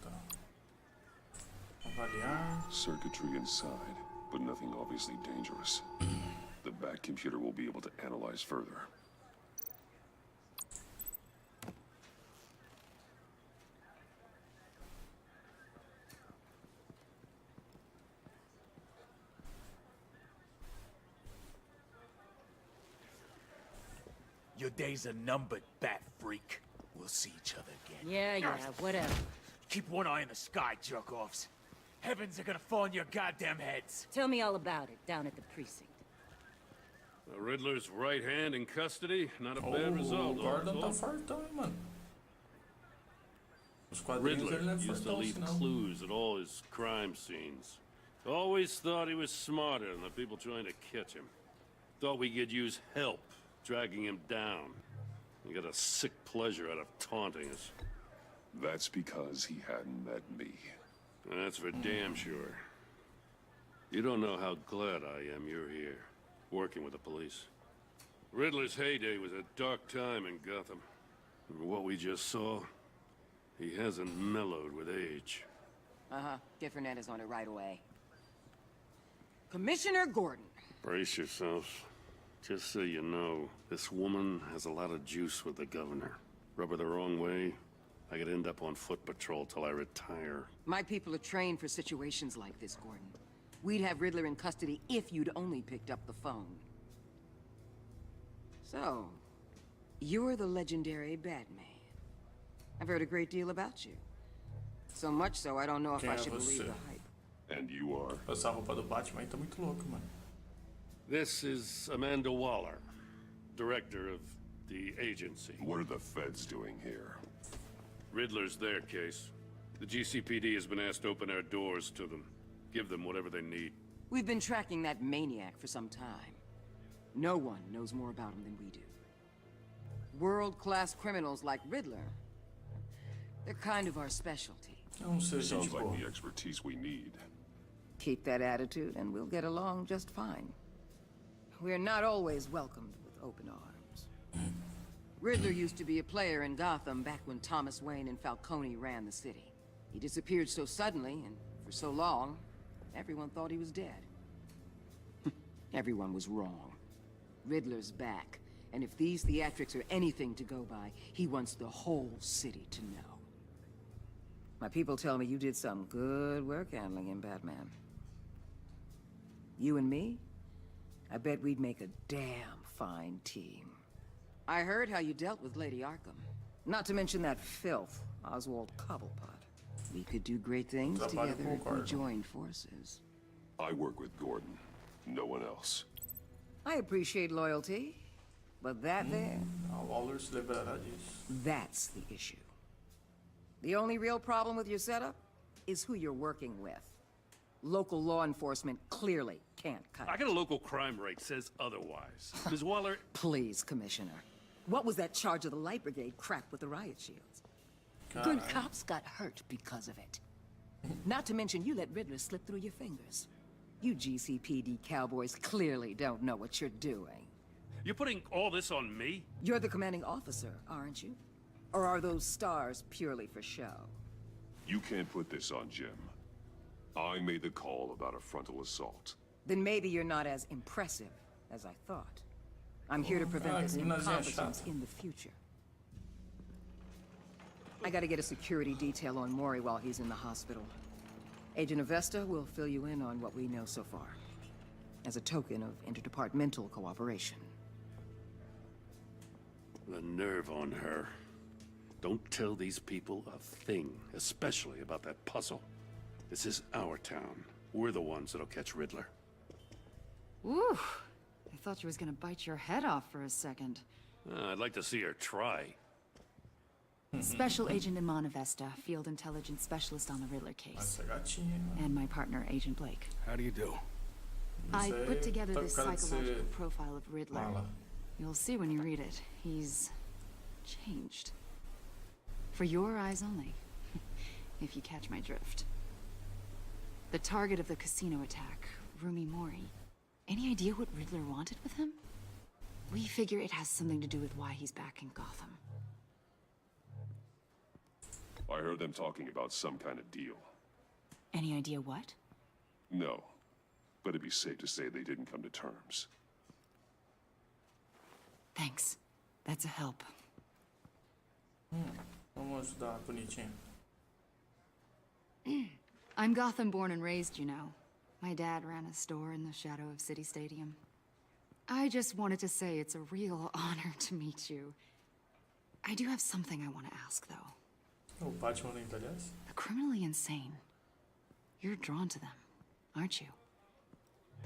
Tá. Avaliar. Circuitry inside, but nothing obviously dangerous. The back computer will be able to analyze further. Your days are numbered, bat freak. We'll see each other again. Yeah, whatever. Keep one eye in the sky, jerk-offs. Heavens are gonna fall on your goddamn heads. Tell me all about it down at the precinct. The Riddler's right hand in custody, not a bad result. O Gordon tá fortão, hein, mano. Os quadrinhos ele Riddler não é used to fortão leave assim, não. clues at all his crime scenes. Always thought he was smarter than the people trying to catch him. Thought we could use help dragging him down. He got a sick pleasure out of taunting us. That's because he hadn't met me. That's for damn sure. You don't know how glad I am you're here, working with the police. Riddler's heyday was a dark time in Gotham. And what we just saw, he hasn't mellowed with age. Uh-huh. Different is on it right away. Commissioner Gordon. Brace yourselves. Just so you know, this woman has a lot of juice with the governor. Rub her the wrong way, I could end up on foot patrol till I retire. My people are trained for situations like this, Gordon. We'd have Riddler in custody if you'd only picked up the phone. So, you're the legendary Batman. I've heard a great deal about you. So much so, I don't know if Quem I é should believe você? the hype. And you are? Essa roupa do Batman aí tá muito louca, mano. This is Amanda Waller, director of the agency. What are the feds doing here? Riddler's their case. The GCPD has been asked to open our doors to them. Give them whatever they need. We've been tracking that maniac for some time. No one knows more about him than we do. World-class criminals like Riddler, they're kind of our specialty. Não sei, Sounds gente like boa. the expertise we need. Keep that attitude and we'll get along just fine. We're not always welcomed with open arms. Riddler used to be a player in Gotham back when Thomas Wayne and Falcone ran the city. He disappeared so suddenly and for so long, everyone thought he was dead. Everyone was wrong. Riddler's back, and if these theatrics are anything to go by, he wants the whole city to know. My people tell me you did some good work handling him, Batman. You and me? I bet we'd make a damn fine team. I heard how you dealt with Lady Arkham. Not to mention that filth, Oswald Cobblepot. We could do great things Trabalho together com o if we Gordon. joined forces. I work with Gordon. No one else. I appreciate loyalty, but that there, A Waller se livrará disso. that's the issue. The only real problem with your setup is who you're working with. Local law enforcement clearly can't cut I it. got a local crime rate says otherwise. Ms. Waller, Please, Commissioner. What was that charge of the Light Brigade crap with the riot shields? Good cops got hurt because of it. Not to mention you let Riddler slip through your fingers. You GCPD cowboys clearly don't know what you're doing. you're putting all this on me? You're the commanding officer, aren't you? Or are those stars purely for show? You can't put this on Jim. I made the call about a frontal assault. Then maybe you're not as impressive as I thought. I'm here to prevent this mas é incompetence chato. in the future. I gotta get a security detail on Maury while he's in the hospital. Agent Avesta will fill you in on what we know so far, as a token of interdepartmental cooperation. The nerve on her. Don't tell these people a thing, especially about that puzzle. This is our town. We're the ones that'll catch Riddler. Ooh, I thought she was gonna bite your head off for a second. I'd like to see her try. Special Agent Iman Avesta, Field Intelligence Specialist on the Riddler case. Essa gatinha, mano. And my partner, Agent Blake. How do you do? I Você put together tá com this cara de ser psychological profile of Riddler. mala. You'll see when you read it. He's changed. For your eyes only, if you catch my drift. The target of the casino attack, Rumi Mori. Any idea what Riddler wanted with him? We figure it has something to do with why he's back in Gotham. I heard them talking about some kind of deal. Any idea what? No, but it'd be safe to say they didn't come to terms. Thanks. That's a help. Vamos ajudar, bonitinho. I'm Gotham born and raised, you know. My dad ran a store in the shadow of City Stadium. I just wanted to say it's a real honor to meet you. I do have something I want to ask, though. O Batman lenta, aliás. The criminally insane. You're drawn to them, aren't you?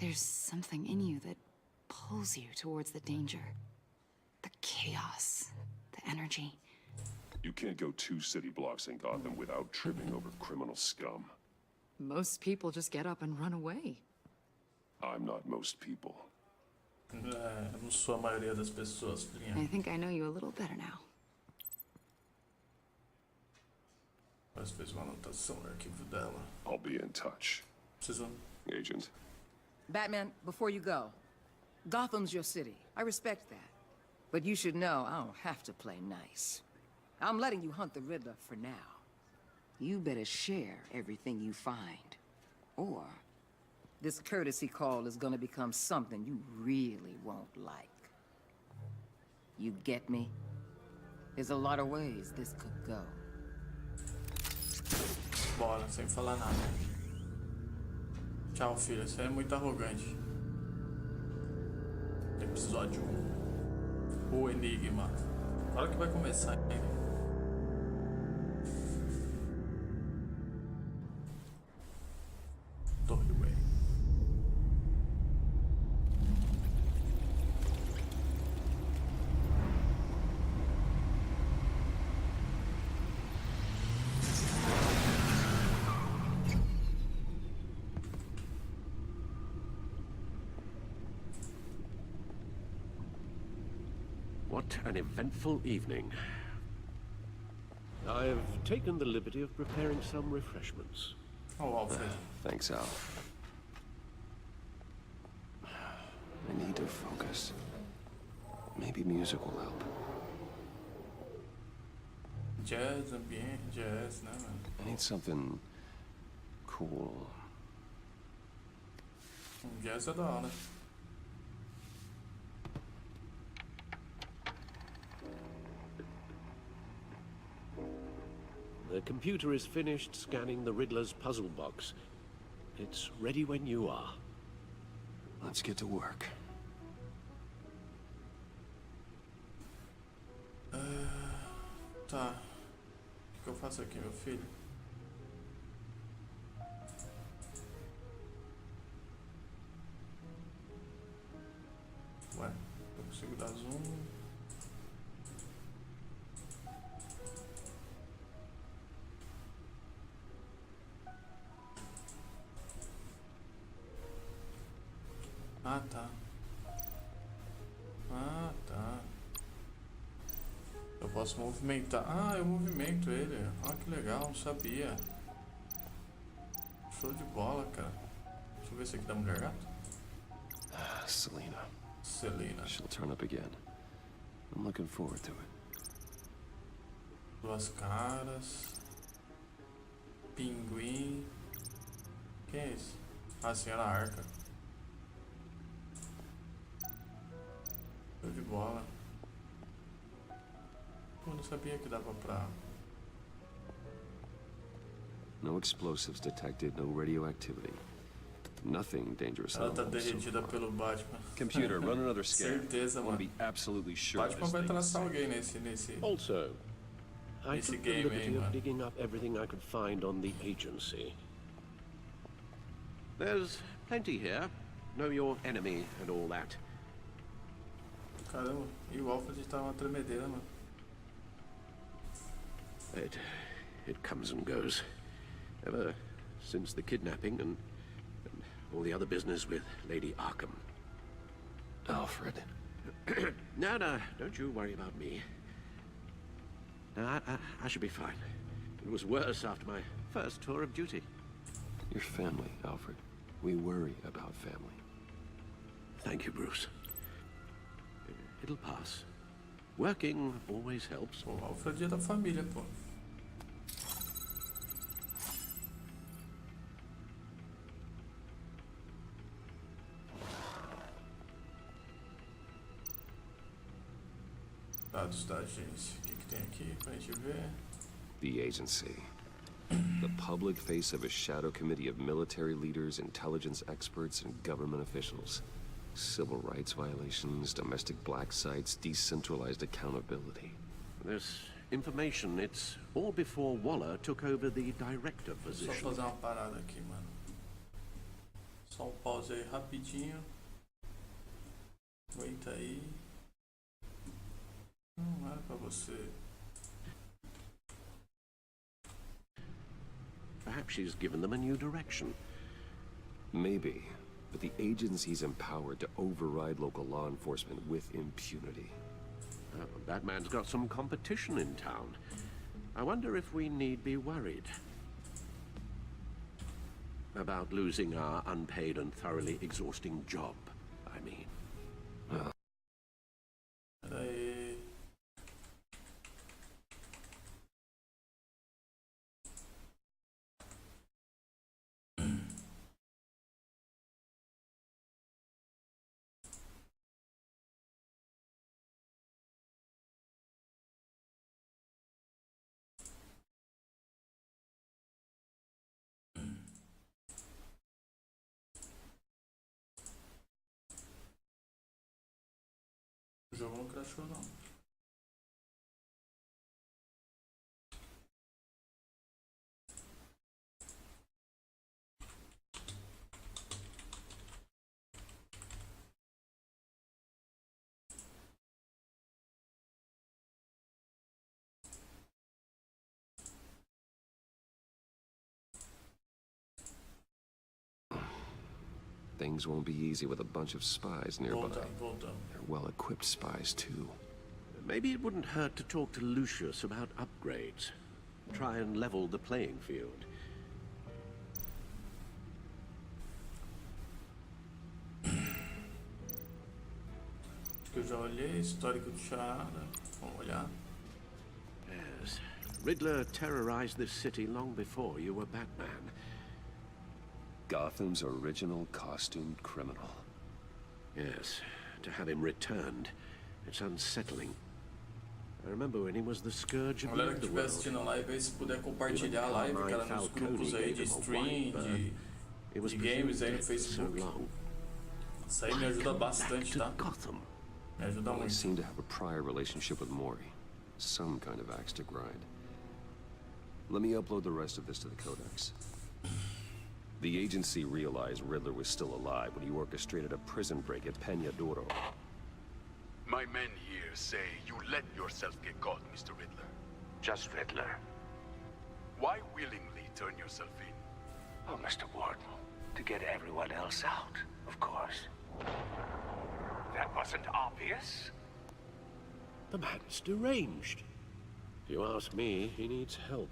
There's something in you that pulls you towards the danger. The chaos, the energy. You can't go 2 city blocks in Gotham without tripping over criminal scum. Most people just get up and run away. I'm not most people. Eu não sou a maioria das pessoas, I filhinha. think I know you a little better now. Mas fez uma anotação no arquivo dela. I'll be in touch, Preciso... Agent. Batman, before you go, Gotham's your city. I respect that. But you should know I don't have to play nice. I'm letting you hunt the Riddler for now. You better share everything you find. Or this courtesy call is gonna become something you really won't like. You get me? There's a lot of ways this could go. Bora, sem falar nada. Tchau, filha. Você é muito arrogante. Episódio 1. O Enigma. Agora que vai começar ainda. Doorway. What an eventful evening. I've taken the liberty of preparing some refreshments. Oh, Alfred. Thanks, Al. I need to focus. Maybe music will help. Jazz, ambiente, jazz, né, mano? I need something cool. Jazz é da hora. The computer is finished scanning the Riddler's puzzle box. It's ready when you are. Let's get to work. Tá. O que eu faço aqui, meu filho? Ué, eu consigo dar zoom. Ah, tá. Ah, tá. Eu posso movimentar. Ah, eu movimento ele. Ah, que legal, não sabia. Show de bola, cara. Deixa eu ver se aqui dá mulher gato. Selena. Selena. She'll turn up again. I'm looking forward to it. Duas caras. Pinguim. Quem é esse? Ah, a senhora Arca. Show de bola. Pô, não sabia que dava pra... No explosives detected, no radioactivity. Nothing dangerous at Ela all. tá derretida pelo Batman. Computer, run another scan. Certeza, I want to mano. be absolutely sure Batman this vai thing is traçar safe. alguém nesse... Also, I Esse took the game, liberty man. of digging up everything I could find on the agency. There's plenty here. Know your enemy and all that. Caramba, e o Alfred tá uma tremedeira, mano. It comes and goes. Ever since the kidnapping and all the other business with Lady Arkham. Alfred. No, don't you worry about me. No, I should be fine. It was worse after my first tour of duty. Your family, Alfred. We worry about family. Thank you, Bruce. It'll pass. Working always helps. O Alfred é da família, pô. Dados da agência. O que que tem aqui pra gente ver? The agency. The public face of a shadow committee of military leaders, intelligence experts, and government officials. Civil rights violations, domestic black sites, decentralized accountability. This information, it's all before Waller took over the director Só position. fazer uma parada aqui, mano. Só um pause aí rapidinho. Aguenta aí. Não era pra você. Perhaps she's given them a new direction. Maybe, but the agency's empowered to override local law enforcement with impunity. Batman's got some competition in town. I wonder if we need be worried about losing our unpaid and thoroughly exhausting job, I mean. Pera aí. O jogo não crashou não. Things won't be easy with a bunch of spies nearby. Voltando. They're well-equipped spies, too. Maybe it wouldn't hurt to talk to Lucius about upgrades. Try and level the playing field. Acho que eu já olhei. Histórico do Charada. Vamos olhar. Yes. Riddler terrorized this city long before you were Batman. Gotham's original costumed criminal. Yes. To have him returned, it's unsettling. I remember when he was the scourge of the Galera que estiver underworld. assistindo a live aí, se puder compartilhar a live, cara, nos grupos aí de stream, de games aí no Facebook. Isso aí me ajuda bastante, tá? Me ajuda Well, I muito. seem to have a prior relationship with Maury. Some kind of axe to grind. Let me upload the rest of this to the Codex. The agency realized Riddler was still alive when he orchestrated a prison break at Peña Duro. My men here say you let yourself get caught, Mr. Riddler. Just Riddler. Why willingly turn yourself in? Oh, Mr. Warden, to get everyone else out, of course. That wasn't obvious. The man's deranged. If you ask me, he needs help.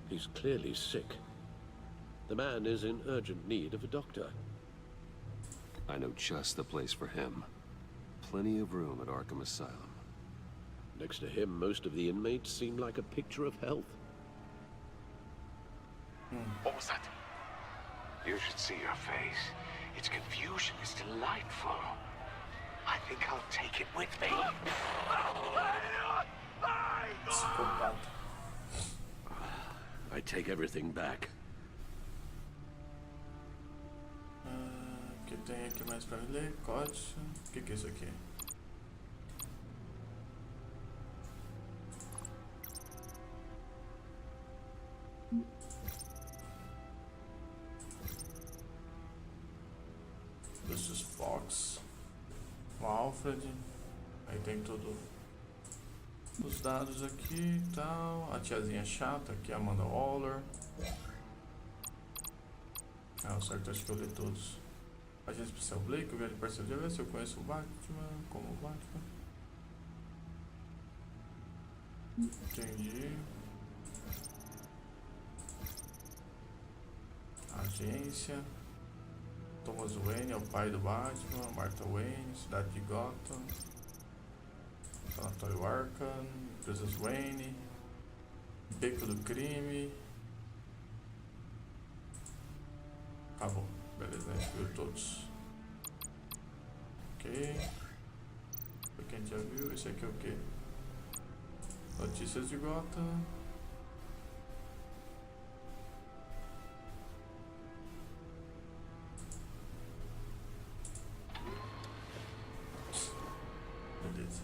He's clearly sick. The man is in urgent need of a doctor. I know just the place for him. Plenty of room at Arkham Asylum. Next to him, most of the inmates seem like a picture of health. What was that? You should see your face. Its confusion is delightful. I think I'll take it with me. Psicopata. I take everything back. O que tem aqui mais pra ler? Código. O que é isso aqui? Lucius Fox. O Alfred. Aí tem tudo. Os dados aqui e tal. A tiazinha chata aqui, a Amanda Waller. O certo, acho que eu li todos. Agente Especial Blake, o grande parceiro de ver se eu conheço o Batman, como o Batman. Entendi. Agência. Thomas Wayne é o pai do Batman. Martha Wayne, cidade de Gotham. Sanatório Arkham. Empresas Wayne. Beco do Crime. Acabou. Beleza, a gente viu todos. Ok. aqui a gente já viu. Esse aqui é o quê? Notícias de Gotham. Beleza.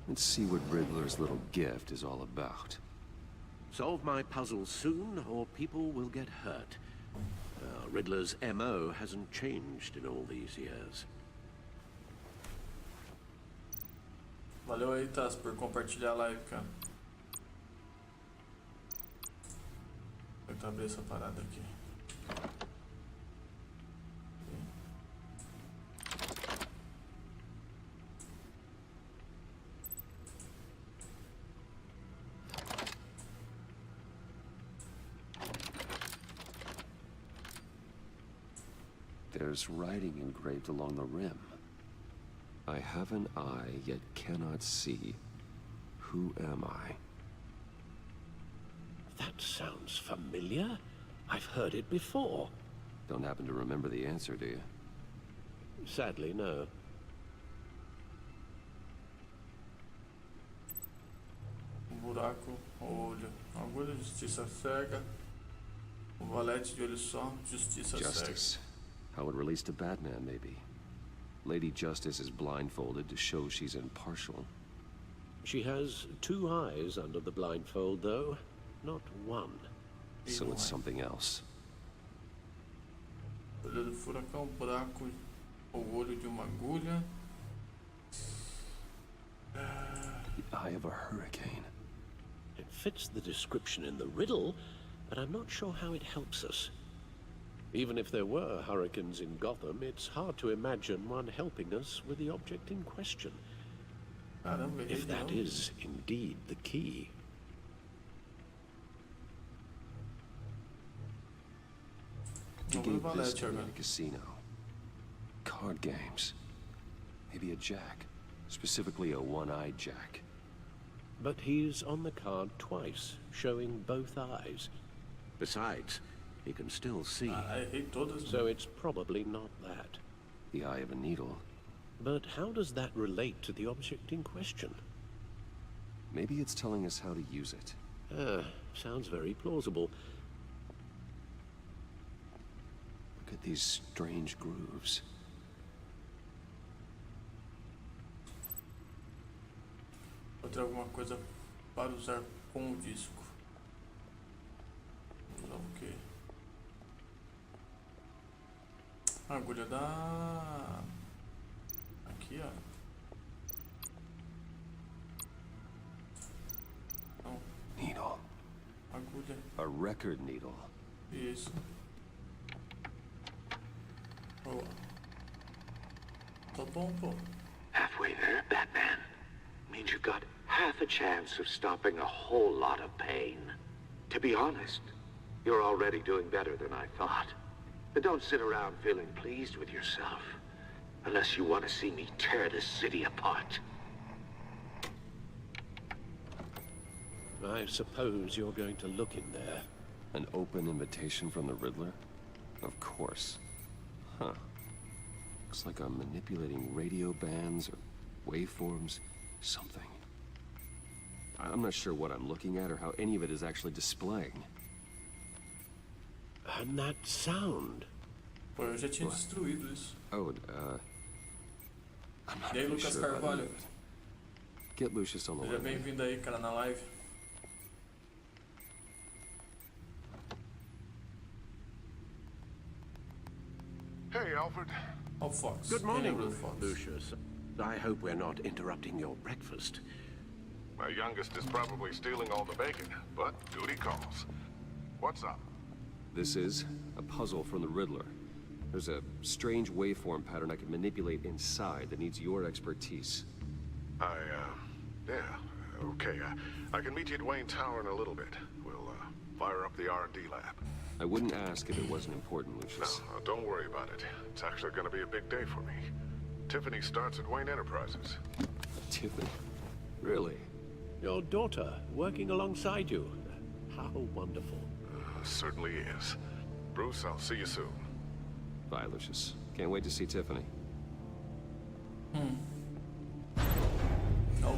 Let's see what Riddler's little gift is all about. Solve my puzzle soon, or people will get hurt. Riddler's MO hasn't changed in all these years. Valeu aí, Taz, por compartilhar a live, cara. Vou tentar abrir essa parada aqui. There's writing engraved along the rim. I have an eye, yet cannot see. Who am I? That sounds familiar. I've heard it before. Don't happen to remember the answer, do you? Sadly, no. Buraco, olho. Agulha, justiça cega. O valete de olho só, justiça Justice. How it relates to Batman, maybe. Lady Justice is blindfolded to show she's impartial. She has 2 eyes under the blindfold, though. Not 1. So it's something else. Olho do furacão, buraco, o olho de uma agulha. The eye of a hurricane. It fits the description in the riddle, but I'm not sure how it helps us. Even if there were hurricanes in Gotham, it's hard to imagine one helping us with the object in question. If that is indeed the key. He gave this to me at a casino. Card games. Maybe a jack. Specifically a one-eyed jack. But he's on the card twice, showing both eyes. Besides, he can still see. So it's probably not that. The eye of a needle. But how does that relate to the object in question? Maybe it's telling us how to use it. Sounds very plausible. Look at these strange grooves. Vou ter alguma coisa para usar com o disco. Vou usar o quê? A agulha da... Aqui, ó. Não. Needle. Agulha. A record needle. Isso. Oh. Tá bom, pô. Halfway there, Batman. Means you've got half a chance of stopping a whole lot of pain. To be honest, you're already doing better than I thought. But don't sit around feeling pleased with yourself. Unless you want to see me tear this city apart. I suppose you're going to look in there. An open invitation from the Riddler? Of course. Huh. Looks like I'm manipulating radio bands or waveforms. Something. I'm not sure what I'm looking at or how any of it is actually displaying. And that sound. Pô, eu já tinha destruído isso. Oh, I'm not E aí, really Lucas sure how to do Carvalho? it. Get Lucius on the Seja line. bem-vindo aí, cara, na live. Hey, Alfred. Oh, Fox. Good morning, Fox. Lucius. I hope we're not interrupting your breakfast. My youngest is probably stealing all the bacon, but duty calls. What's up? This is a puzzle from the Riddler. There's a strange waveform pattern I can manipulate inside that needs your expertise. Yeah, okay. I can meet you at Wayne Tower in a little bit. We'll, fire up the R&D lab. I wouldn't ask if it wasn't important, Lucius. No, don't worry about it. It's actually gonna be a big day for me. Tiffany starts at Wayne Enterprises. Tiffany? Really? Your daughter, working alongside you. How wonderful. Certainly is. Bruce, I'll see you soon. Bye, Lucius. Can't wait to see Tiffany.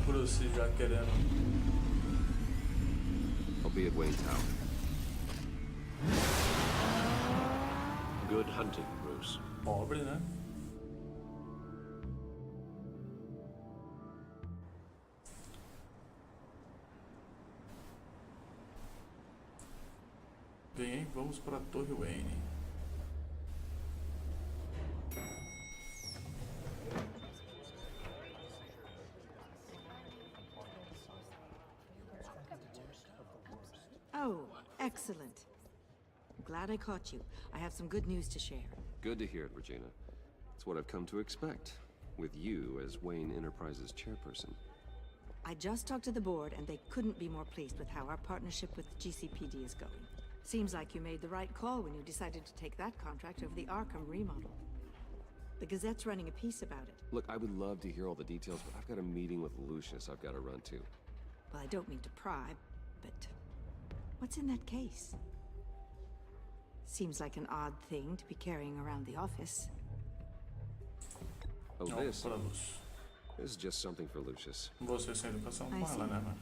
Bruce já querendo. I'll be at Wayne Tower. Good hunting, Bruce. Pobre, né? Bem, vamos para a Torre Wayne. Oh, excellent. I'm glad I caught you. I have some good news to share. Good to hear it, Regina. It's what I've come to expect, with you as Wayne Enterprises chairperson. I just talked to the board, and they couldn't be more pleased with how our partnership with GCPD is going. Seems like you made the right call when you decided to take that contract over the Arkham remodel. The Gazette's running a piece about it. Look, I would love to hear all the details, but I've got a meeting with Lucius I've got to run to. Well, I don't mean to pry, but what's in that case? Seems like an odd thing to be carrying around the office. Oh, Não, this para Luz. is just something for Lucius. Você sem educação com I ela, see. né, mano?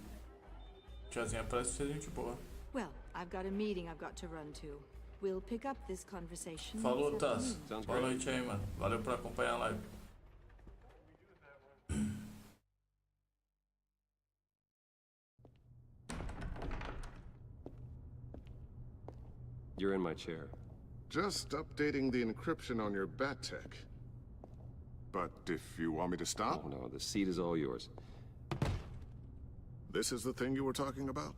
Tiazinha parece ser gente boa. Well, I've got a meeting I've got to run to. We'll pick up this conversation. Falou, this Taz. afternoon. Boa noite aí, mano. Valeu por acompanhar a live. You're in my chair. Just updating the encryption on your bat tech. But if you want me to stop, Oh no, the seat is all yours. this is the thing you were talking about?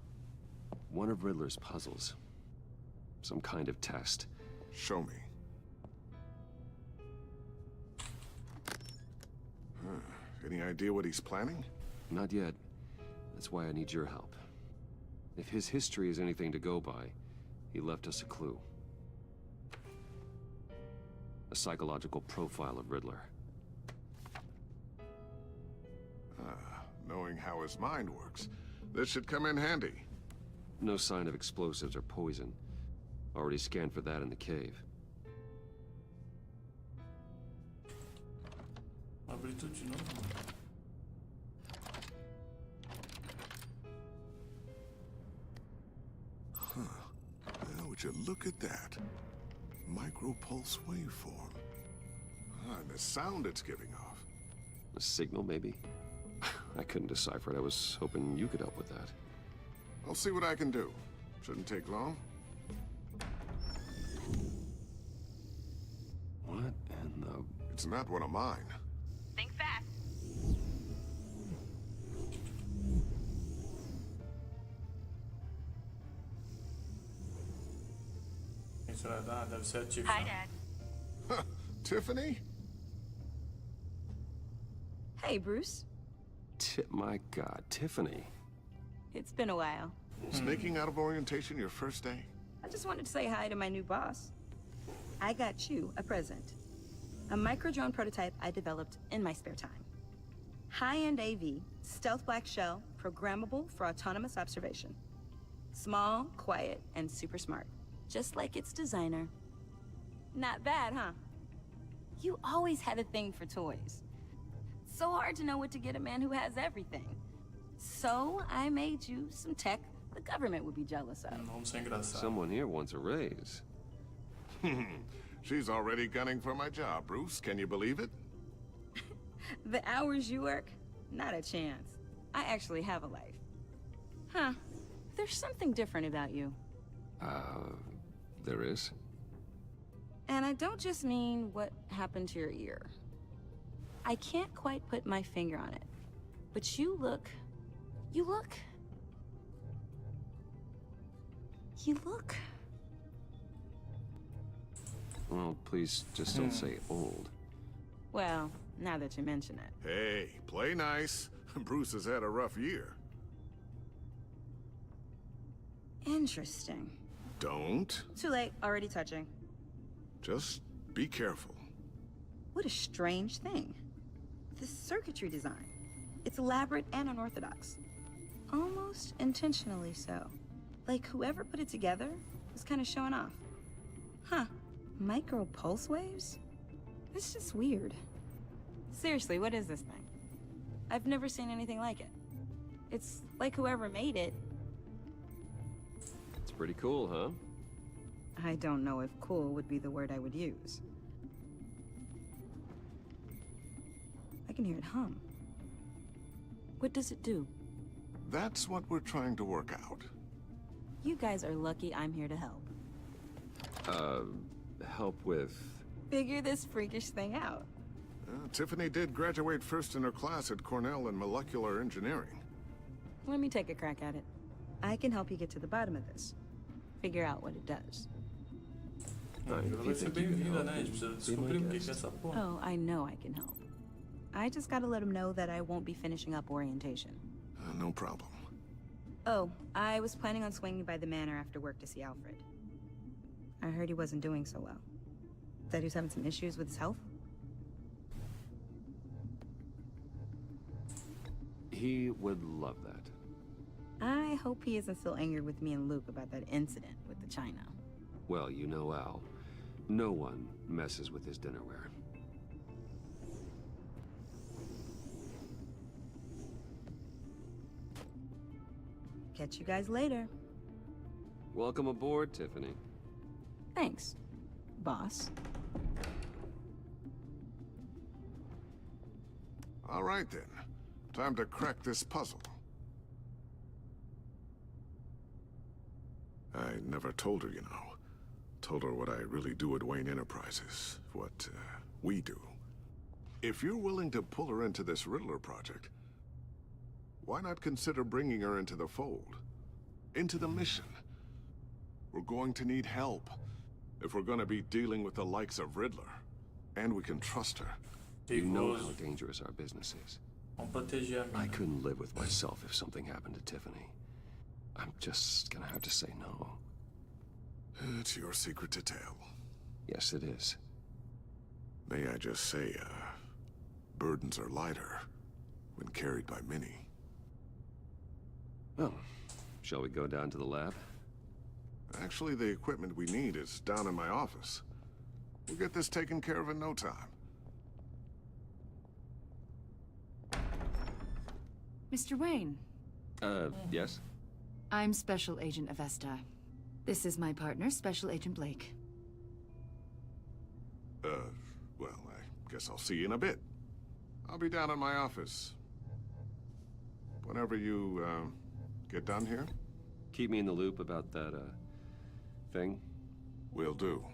One of Riddler's puzzles. Some kind of test. Show me. Any idea what he's planning? Not yet. That's why I need your help. If his history is anything to go by, he left us a clue. A psychological profile of Riddler. Knowing how his mind works, this should come in handy. No sign of explosives or poison. Already scanned for that in the cave. Abri tudo de novo, mano. Would you look at that? Micropulse waveform. And the sound it's giving off. A signal, maybe? I couldn't decipher it. I was hoping you could help with that. I'll see what I can do. Shouldn't take long. What in the... It's not one of mine. Think fast. Quem será? Ah, deve ser a Tiffany. Hi, Dad. Huh, Tiffany? Hey, Bruce. My God, Tiffany. It's been a while. Sneaking out of orientation your first day? I just wanted to say hi to my new boss. I got you a present. A micro-drone prototype I developed in my spare time. High-end AV, stealth black shell, programmable for autonomous observation. Small, quiet, and super smart. Just like its designer. Not bad, huh? You always had a thing for toys. So hard to know what to get a man who has everything. So I made you some tech the government would be jealous of. Vamos ser engraçado. Someone here wants a raise. She's already gunning for my job, Bruce. Can you believe it? The hours you work? Not a chance. I actually have a life. Huh. There's something different about you. There is? And I don't just mean what happened to your ear. I can't quite put my finger on it. But you look... Well, please just don't say old. Well, now that you mention it. Hey, play nice. Bruce has had a rough year. Interesting. Don't. Too late, already touching. Just be careful. What a strange thing. The circuitry design. It's elaborate and unorthodox. Almost intentionally so. Like whoever put it together was kind of showing off. Huh. Micro pulse waves? It's just weird. Seriously, what is this thing? I've never seen anything like it. It's like whoever made it. It's pretty cool, huh? I don't know if cool would be the word I would use. I can hear it hum. What does it do? That's what we're trying to work out. You guys are lucky I'm here to help. Help with... Figure this freakish thing out. Tiffany did graduate first in her class at Cornell in molecular engineering. Let me take a crack at it. I can help you get to the bottom of this. Figure out what it does. Ela vai ser bem-vinda, né? A gente precisa descobrir o que é essa porra. Oh, I know I can help. I just gotta let him know that I won't be finishing up orientation. No problem. Oh, I was planning on swinging by the manor after work to see Alfred. I heard he wasn't doing so well. Said he was having some issues with his health? He would love that. I hope he isn't still angry with me and Luke about that incident with the china. Well, you know Al. No one messes with his dinnerware. Catch you guys later. Welcome aboard, Tiffany. Thanks, boss. All right then. Time to crack this puzzle. I never told her, you know. Told her what I really do at Wayne Enterprises. What, we do. If you're willing to pull her into this Riddler project, why not consider bringing her into the fold? Into the mission? We're going to need help if we're going to be dealing with the likes of Riddler. And we can trust her. You know how dangerous our business is. Vamos proteger a mina. I couldn't live with myself if something happened to Tiffany. I'm just gonna have to say no. It's your secret to tell. Yes, it is. May I just say, burdens are lighter when carried by many. Well, shall we go down to the lab? Actually, the equipment we need is down in my office. We'll get this taken care of in no time. Mr. Wayne. Yes? I'm Special Agent Avesta. This is my partner, Special Agent Blake. Well, I guess I'll see you in a bit. I'll be down in my office. Whenever you, get done here? Keep me in the loop about that, thing? Will do.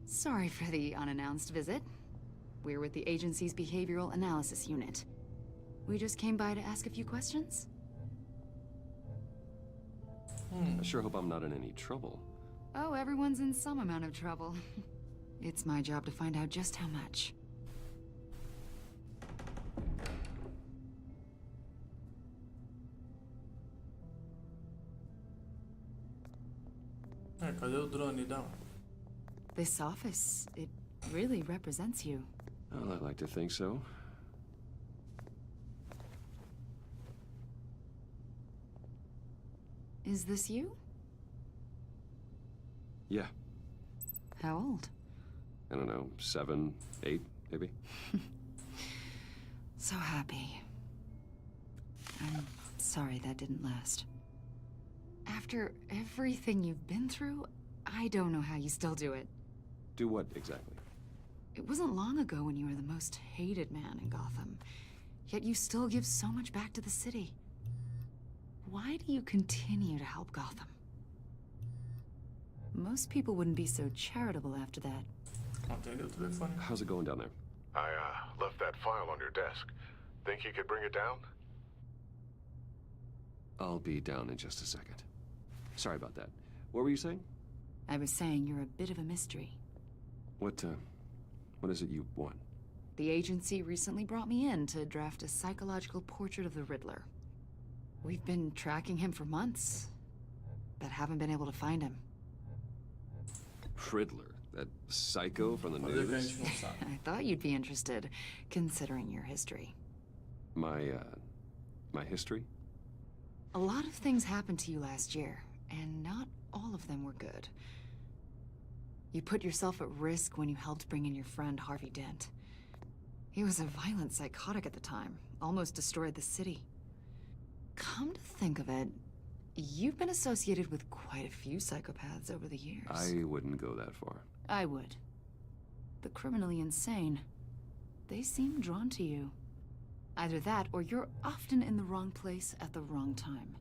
Sorry for the unannounced visit. We're with the agency's behavioral analysis unit. We just came by to ask a few questions. I sure hope I'm not in any trouble. Oh, everyone's in some amount of trouble. It's my job to find out just how much. Cadê o drone dela? This office, it really represents you. Well, I like to think so. Is this you? Yeah. How old? I don't know, 7, 8, maybe? So happy. I'm sorry that didn't last. After everything you've been through, I don't know how you still do it. Do what, exactly? It wasn't long ago when you were the most hated man in Gotham. Yet you still give so much back to the city. Why do you continue to help Gotham? Most people wouldn't be so charitable after that. How's it going down there? I, left that file on your desk. Think you could bring it down? I'll be down in just a second. Sorry about that. What were you saying? I was saying you're a bit of a mystery. What is it you want? The agency recently brought me in to draft a psychological portrait of the Riddler. We've been tracking him for months, but haven't been able to find him. Riddler? That psycho from the news? I thought you'd be interested, considering your history. My history? A lot of things happened to you last year, and not all of them were good. You put yourself at risk when you helped bring in your friend Harvey Dent. He was a violent psychotic at the time, almost destroyed the city. Come to think of it, you've been associated with quite a few psychopaths over the years. I wouldn't go that far. I would. The criminally insane. They seem drawn to you. Either that, or you're often in the wrong place at the wrong time.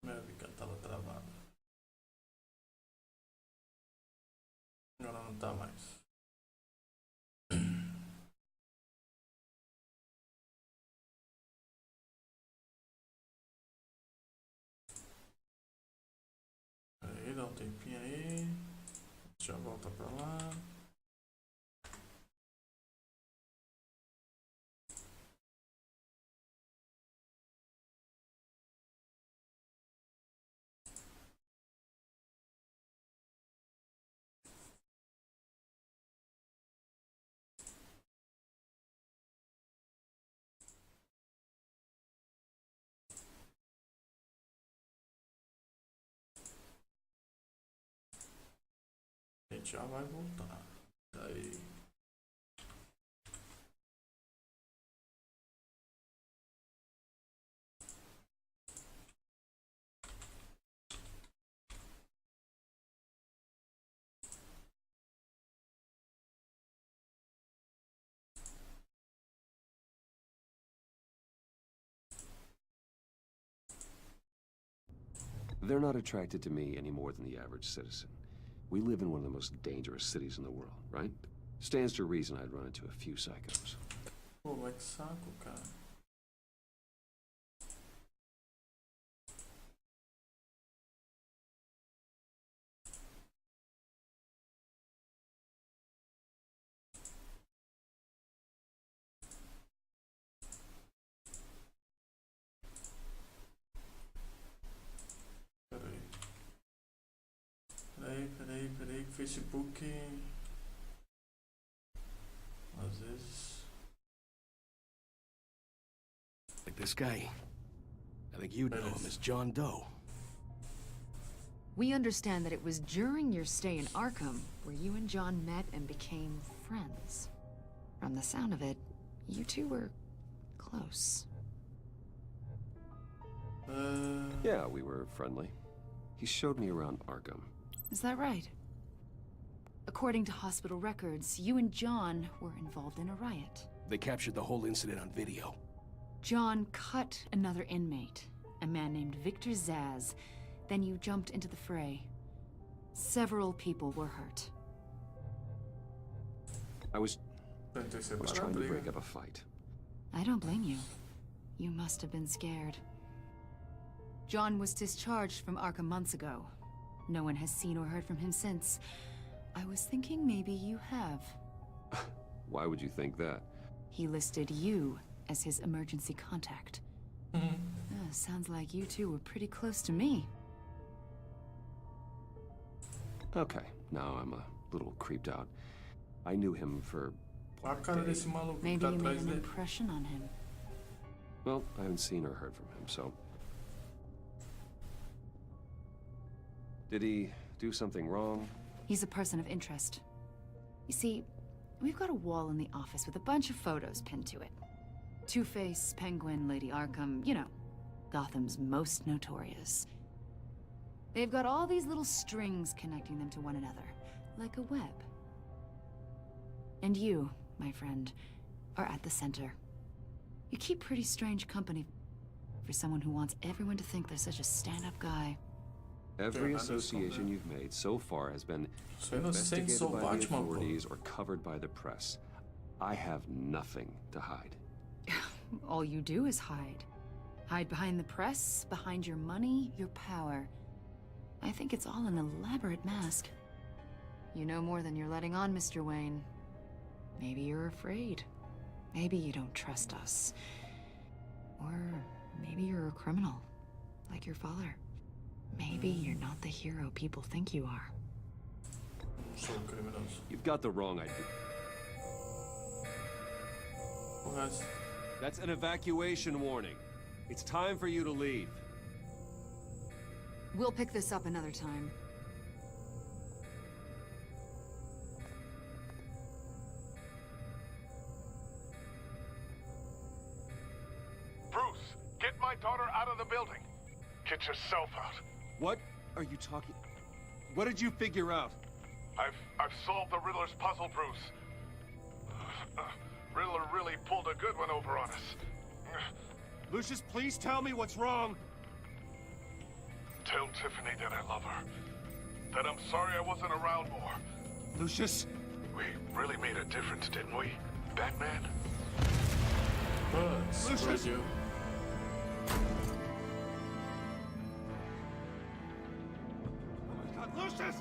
Minha webcam tava travada. Agora não tá mais. Aí, dá um tempinho aí. Já volta pra lá. A gente já vai voltar. Daí. They're not attracted to me any more than the average citizen. We live in one of the most dangerous cities in the world, right? Stands to reason I'd run into a few psychos. Pô, vai que saco, cara. Peraí, que Facebook às vezes. Like this guy. I think you'd know him as John Doe. We understand that it was during your stay in Arkham where you and John met and became friends. From the sound of it, you two were close. Yeah, we were friendly. He showed me around Arkham. Is that right? According to hospital records, you and John were involved in a riot. They captured the whole incident on video. John cut another inmate, a man named Victor Zaz. Then you jumped into the fray. Several people were hurt. I was trying to break up a fight. I don't blame you. You must have been scared. John was discharged from Arkham months ago. No one has seen or heard from him since. I was thinking maybe you have. Why would you think that? He listed you as his emergency contact. Sounds like you two were pretty close to me. Okay, now I'm a little creeped out. I knew him for... Maybe you made an impression on him. Well, I haven't seen or heard from him, so... Did he do something wrong? He's a person of interest. You see, we've got a wall in the office with a bunch of photos pinned to it. Two-Face, Penguin, Lady Arkham, you know, Gotham's most notorious. They've got all these little strings connecting them to one another, like a web. And you, my friend, are at the center. You keep pretty strange company for someone who wants everyone to think they're such a stand-up guy. Every association you've made so far has been investigated by the authorities or covered by the press. I have nothing to hide. All you do is hide. Hide behind the press, behind your money, your power. I think it's all an elaborate mask. You know more than you're letting on, Mr. Wayne. Maybe you're afraid. Maybe you don't trust us. Or maybe you're a criminal, like your father. Maybe you're not the hero people think you are. You've got the wrong idea. That's an evacuation warning. It's time for you to leave. We'll pick this up another time. Bruce, get my daughter out of the building. Get yourself out. What are you talking? What did you figure out? I've solved the Riddler's puzzle, Bruce. Riddler really pulled a good one over on us. Lucius, please tell me what's wrong. Tell Tiffany that I love her. That I'm sorry I wasn't around more. Lucius? We really made a difference, didn't we, Batman? Lucius! You. Oh my God, Lucius!